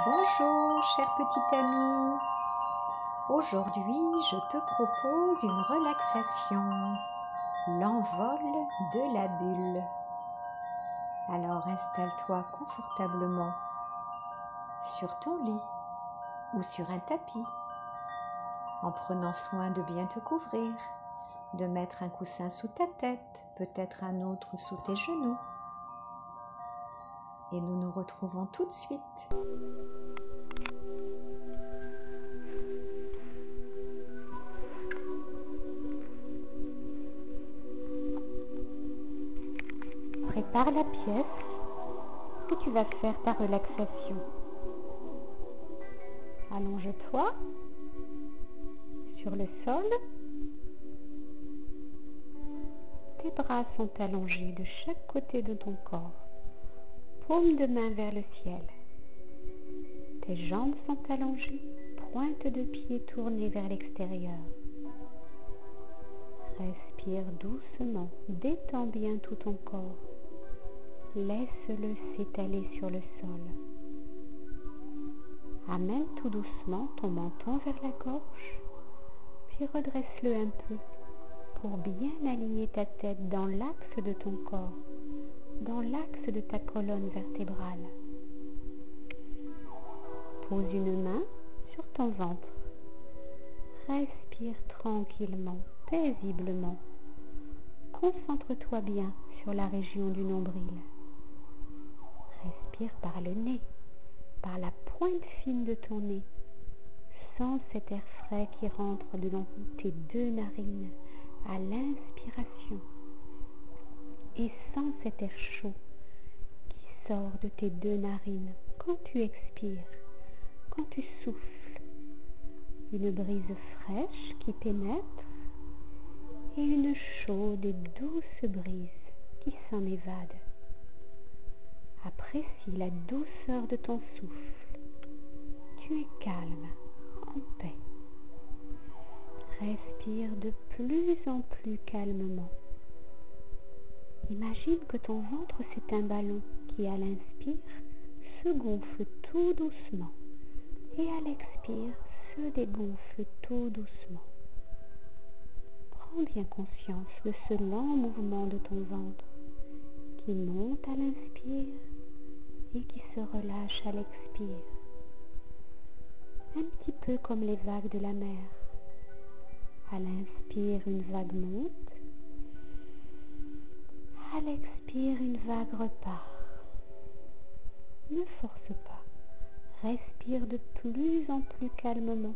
Bonjour, cher petit ami. Aujourd'hui, je te propose une relaxation, l'envol de la bulle. Alors installe-toi confortablement sur ton lit ou sur un tapis, en prenant soin de bien te couvrir, de mettre un coussin sous ta tête, peut-être un autre sous tes genoux. Et nous nous retrouvons tout de suite. Prépare la pièce où tu vas faire ta relaxation. Allonge-toi sur le sol. Tes bras sont allongés de chaque côté de ton corps, paume de main vers le ciel. Tes jambes sont allongées, pointe de pied tournée vers l'extérieur. Respire doucement, détends bien tout ton corps. Laisse-le s'étaler sur le sol. Amène tout doucement ton menton vers la gorge, puis redresse-le un peu pour bien aligner ta tête dans l'axe de ton corps, dans l'axe de ta colonne vertébrale. Pose une main sur ton ventre. Respire tranquillement, paisiblement. Concentre-toi bien sur la région du nombril. Respire par le nez, par la pointe fine de ton nez. Sens cet air frais qui rentre dans tes deux narines à l'inspiration. Et sens cet air chaud qui sort de tes deux narines quand tu expires, quand tu souffles. Une brise fraîche qui pénètre et une chaude et douce brise qui s'en évade. Apprécie la douceur de ton souffle. Tu es calme, en paix. Respire de plus en plus calmement. Imagine que ton ventre c'est un ballon qui à l'inspire se gonfle tout doucement et à l'expire se dégonfle tout doucement. Prends bien conscience de ce lent mouvement de ton ventre qui monte à l'inspire et qui se relâche à l'expire. Un petit peu comme les vagues de la mer. À l'inspire, une vague monte. À l'expire, une vague repart. Ne force pas. Respire de plus en plus calmement,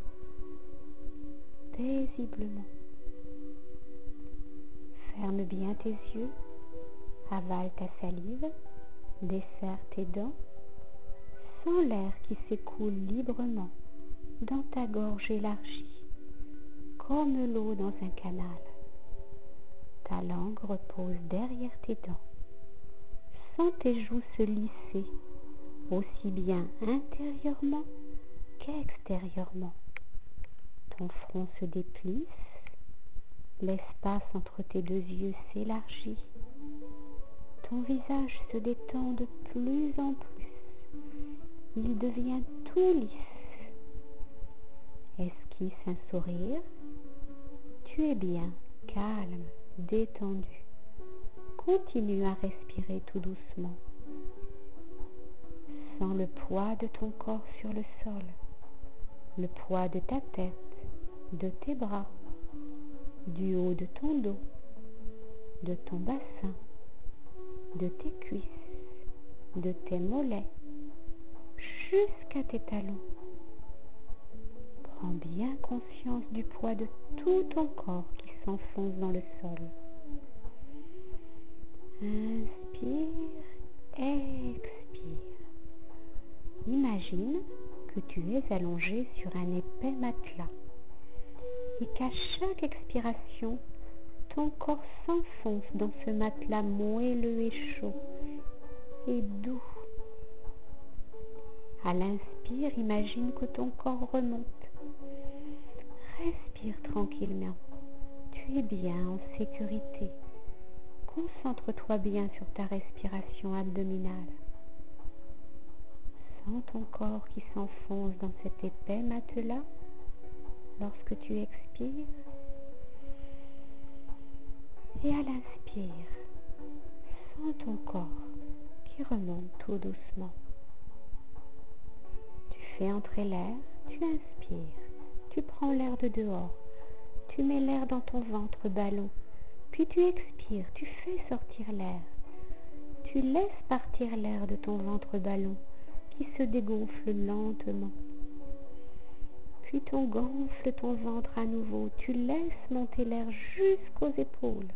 paisiblement. Ferme bien tes yeux. Avale ta salive. Desserre tes dents. Sens l'air qui s'écoule librement dans ta gorge élargie, comme l'eau dans un canal. Ta langue repose derrière tes dents. Sens tes joues se lisser, aussi bien intérieurement qu'extérieurement. Ton front se déplisse, l'espace entre tes deux yeux s'élargit. Ton visage se détend de plus en plus. Il devient tout lisse. Esquisse un sourire. Tu es bien, calme, détendu. Continue à respirer tout doucement. Sens le poids de ton corps sur le sol, le poids de ta tête, de tes bras, du haut de ton dos, de ton bassin, de tes cuisses, de tes mollets, jusqu'à tes talons. Prends bien conscience du poids de tout ton corps qui s'enfonce dans le sol. Inspire, expire. Imagine que tu es allongé sur un épais matelas et qu'à chaque expiration, ton corps s'enfonce dans ce matelas moelleux et chaud et doux. À l'inspire, imagine que ton corps remonte. Respire tranquillement. Tu es bien en sécurité. Concentre-toi bien sur ta respiration abdominale. Sens ton corps qui s'enfonce dans cet épais matelas lorsque tu expires. Et à l'inspire, sens ton corps qui remonte tout doucement. Tu fais entrer l'air, tu inspires, tu prends l'air de dehors, tu mets l'air dans ton ventre ballon, puis tu expires, tu fais sortir l'air. Tu laisses partir l'air de ton ventre ballon qui se dégonfle lentement. Puis tu gonfles ton ventre à nouveau, tu laisses monter l'air jusqu'aux épaules.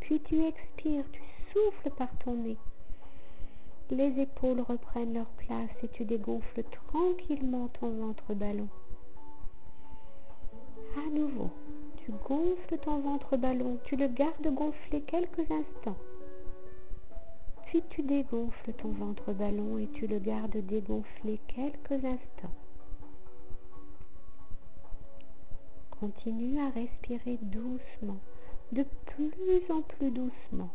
Puis tu expires, tu souffles par ton nez. Les épaules reprennent leur place et tu dégonfles tranquillement ton ventre ballon. À nouveau, tu gonfles ton ventre ballon, tu le gardes gonflé quelques instants. Puis tu dégonfles ton ventre ballon et tu le gardes dégonflé quelques instants. Continue à respirer doucement, de plus en plus doucement,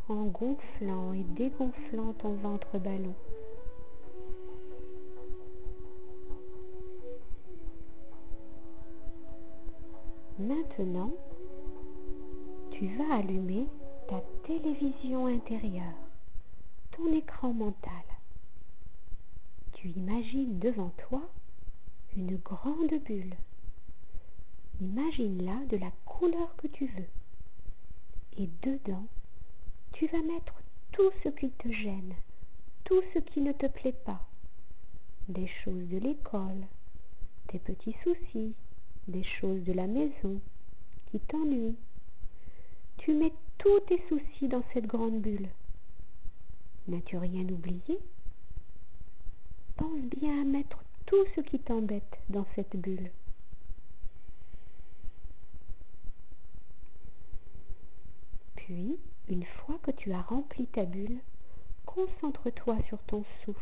en gonflant et dégonflant ton ventre ballon. Maintenant, tu vas allumer ta télévision intérieure, ton écran mental. Tu imagines devant toi une grande bulle. Imagine-la de la couleur que tu veux. Et dedans, tu vas mettre tout ce qui te gêne, tout ce qui ne te plaît pas. Des choses de l'école, tes petits soucis, des choses de la maison qui t'ennuient. Tu mets tous tes soucis dans cette grande bulle. N'as-tu rien oublié? Pense bien à mettre tout ce qui t'embête dans cette bulle. Puis, une fois que tu as rempli ta bulle, concentre-toi sur ton souffle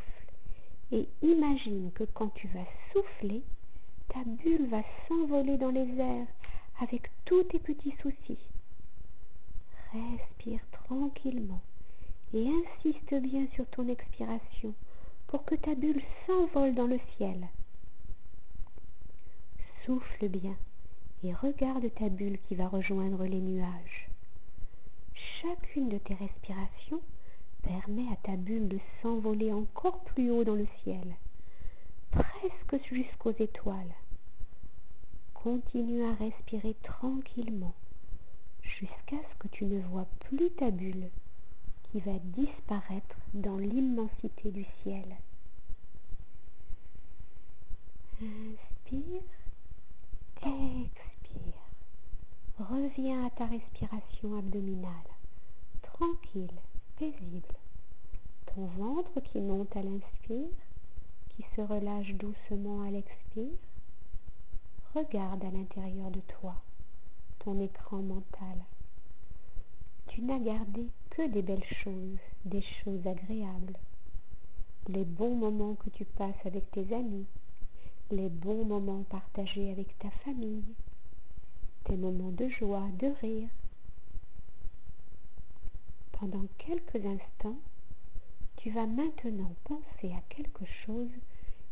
et imagine que quand tu vas souffler, ta bulle va s'envoler dans les airs avec tous tes petits soucis. Respire tranquillement et insiste bien sur ton expiration pour que ta bulle s'envole dans le ciel. Souffle bien et regarde ta bulle qui va rejoindre les nuages. Chacune de tes respirations permet à ta bulle de s'envoler encore plus haut dans le ciel, presque jusqu'aux étoiles. Continue à respirer tranquillement jusqu'à ce que tu ne vois plus ta bulle qui va disparaître dans l'immensité du ciel. Inspire, expire. Reviens à ta respiration abdominale, tranquille, paisible. Ton ventre qui monte à l'inspire, qui se relâche doucement à l'expire. Regarde à l'intérieur de toi, ton écran mental. Tu n'as gardé que des belles choses, des choses agréables. Les bons moments que tu passes avec tes amis, les bons moments partagés avec ta famille, tes moments de joie, de rire. Pendant quelques instants, tu vas maintenant penser à quelque chose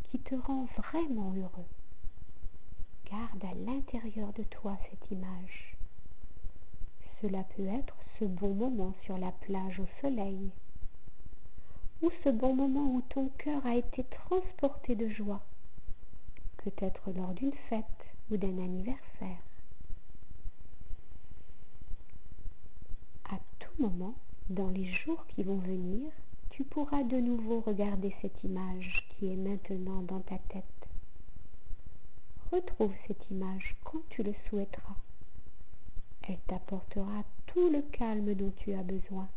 qui te rend vraiment heureux. Garde à l'intérieur de toi cette image. Cela peut être ce bon moment sur la plage au soleil, ou ce bon moment où ton cœur a été transporté de joie, peut-être lors d'une fête ou d'un anniversaire. À tout moment, dans les jours qui vont venir, tu pourras de nouveau regarder cette image qui est maintenant dans ta tête. Retrouve cette image quand tu le souhaiteras. Elle t'apportera tout le calme dont tu as besoin.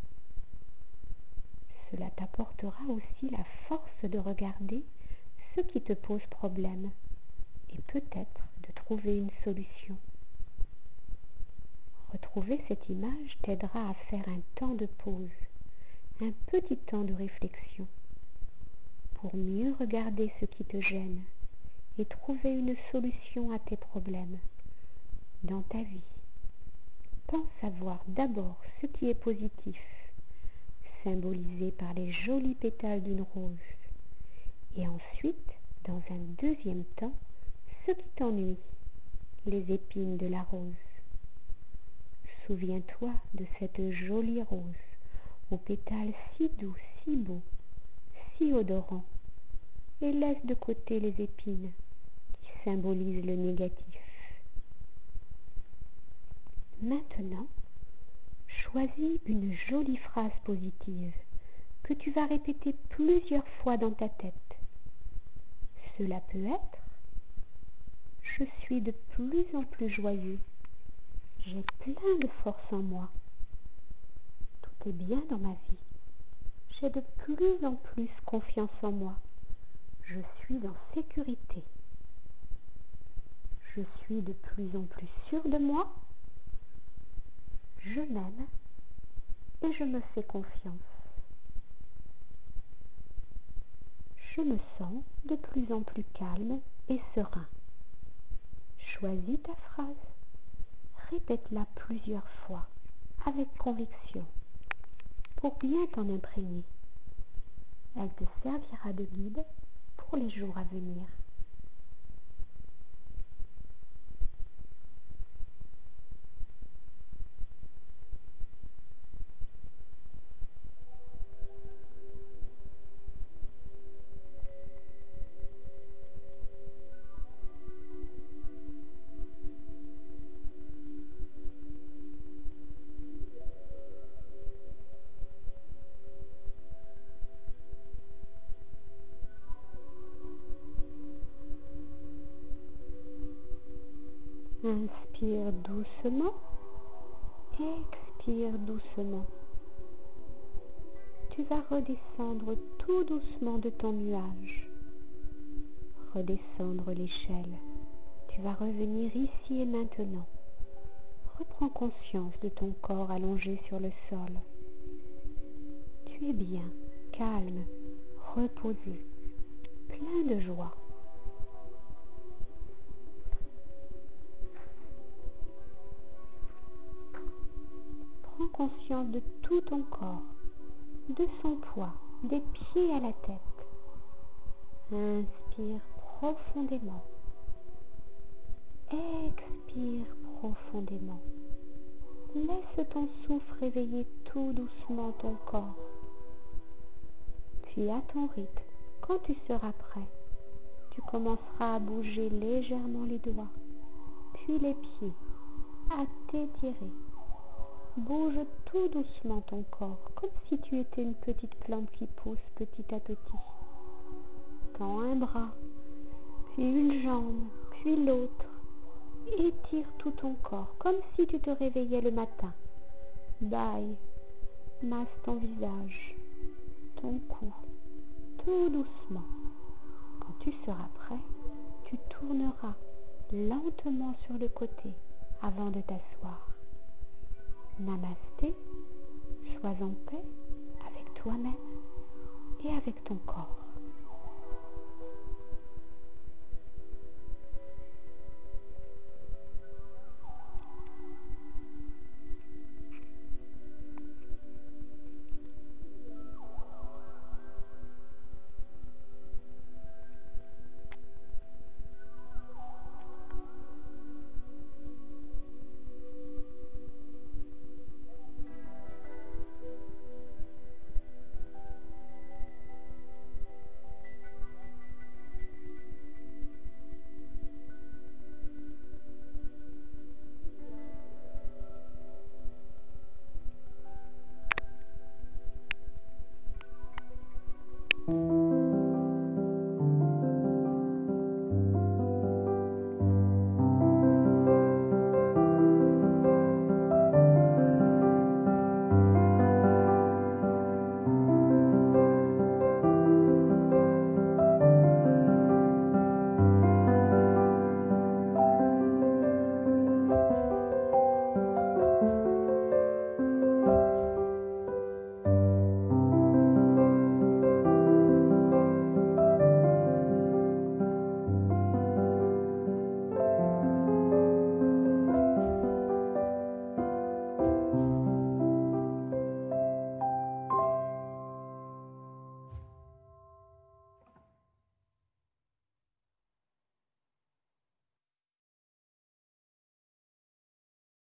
Cela t'apportera aussi la force de regarder ce qui te pose problème et peut-être de trouver une solution. Retrouver cette image t'aidera à faire un temps de pause, un petit temps de réflexion, pour mieux regarder ce qui te gêne et trouver une solution à tes problèmes dans ta vie. Pense à voir d'abord ce qui est positif, symbolisé par les jolis pétales d'une rose, et un deuxième temps ce qui t'ennuie, les épines de la rose. Souviens-toi de cette jolie rose, aux pétales si doux, si beaux, si odorants, et laisse de côté les épines qui symbolisent le négatif. Maintenant, choisis une jolie phrase positive que tu vas répéter plusieurs fois dans ta tête. Cela peut être: je suis de plus en plus joyeux. J'ai plein de force en moi. Tout est bien dans ma vie. J'ai de plus en plus confiance en moi. Je suis en sécurité. Je suis de plus en plus sûre de moi. Je m'aime et je me fais confiance. Je me sens de plus en plus calme et serein. Choisis ta phrase. Répète-la plusieurs fois avec conviction pour bien t'en imprégner. Elle te servira de guide pour les jours à venir. Inspire doucement, expire doucement. Tu vas redescendre tout doucement de ton nuage. Redescendre l'échelle. Tu vas revenir ici et maintenant. Reprends conscience de ton corps allongé sur le sol. Tu es bien, calme, reposé, plein de joie. Prends conscience de tout ton corps, de son poids, des pieds à la tête. Inspire profondément. Expire profondément. Laisse ton souffle réveiller tout doucement ton corps. Puis à ton rythme, quand tu seras prêt, tu commenceras à bouger légèrement les doigts, puis les pieds, à t'étirer. Bouge tout doucement ton corps, comme si tu étais une petite plante qui pousse petit à petit. Tends un bras, puis une jambe, puis l'autre. Étire tout ton corps, comme si tu te réveillais le matin. Bâille, masse ton visage, ton cou, tout doucement. Quand tu seras prêt, tu tourneras lentement sur le côté avant de t'asseoir. Namasté, sois en paix avec toi-même et avec ton corps.